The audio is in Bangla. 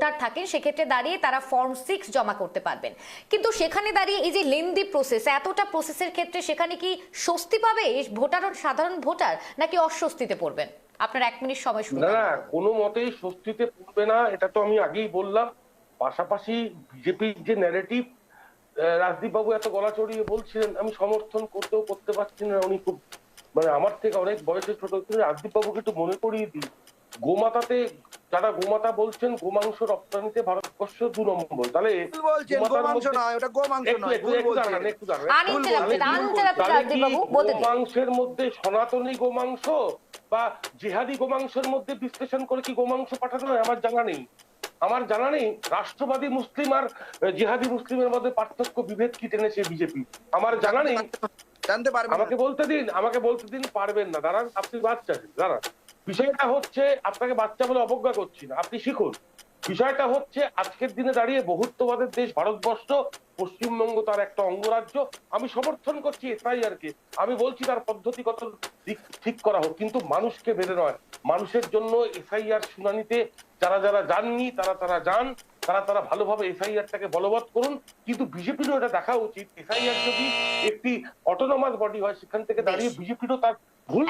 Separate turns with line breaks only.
ভোটার থাকেন সেক্ষেত্রে দাঁড়িয়ে তারা ফর্ম 6 জমা করতে পারবেন, কিন্তু সেখানে দাঁড়িয়ে এই যে লেন্দি প্রসেস, এতটা প্রসেসের ক্ষেত্রে সেখানে কি স্বস্তি পাবে ভোটার, সাধারণ ভোটার, নাকি অস্বস্তিতে পড়বেন? আপনার 1 মিনিট সময় শুরু।
না, কোনো মতেই স্বস্তিতে পড়বে না, এটা তো আমি আগেই বললাম। পাশাপাশি বিজেপির যে ন্যারেটিভ, রাজদীপ বাবু এত গলা চড়িয়ে বলছিলেন, আমি সমর্থন করতে পারছি না। উনি খুব আমার থেকে অনেক বয়সে ছোট। রাজদীপ বাবুকে একটু মনে করিয়ে দিই, গোমাতাতে যারা গোমাতা বলছেন, গোমাংস রপ্তানিতে ভারতবর্ষ 2 নম্বর। তাহলে গোমাংসের মধ্যে সনাতনী গোমাংস বা জিহাদি গোমাংসের মধ্যে বিশ্লেষণ করে কি গোমাংস পাঠানো হয়? আমার জানা নেই। রাষ্ট্রবাদী মুসলিম আর জিহাদি মুসলিমের মধ্যে পার্থক্য, বিভেদ কি টেনেছে বিজেপি, আমার জানা নেই। আমাকে বলতে দিন পারবেন না। দাঁড়ান, আপনি বাচ্চা, দাঁড়ান। বিষয়টা হচ্ছে, আপনাকে বাচ্চা বলে অবজ্ঞা করছি না, আপনি শিখুন। বিষয়টা হচ্ছে, আজকের দিনে দাঁড়িয়ে বহুত্ববাদের দেশ ভারতবর্ষ, পশ্চিমবঙ্গ তার একটা অঙ্গরাজ্য। আমি সমর্থন করছি এসআইআর কে, আমি বলছি তার পদ্ধতিগত দিক ঠিক করা হোক, কিন্তু মানুষকে বেঁধে নয়। মানুষের জন্য এসআইআর শুনানিতে যারা যাননি তারা যান, তারা ভালোভাবে এসআইআরটাকে বলবৎ করুন। কিন্তু বিজেপিরও এটা দেখা উচিত, এসআইআর যদি একটি অটোনমাস বডি হয়, সেখান থেকে দাঁড়িয়ে বিজেপিরও তার ভুল।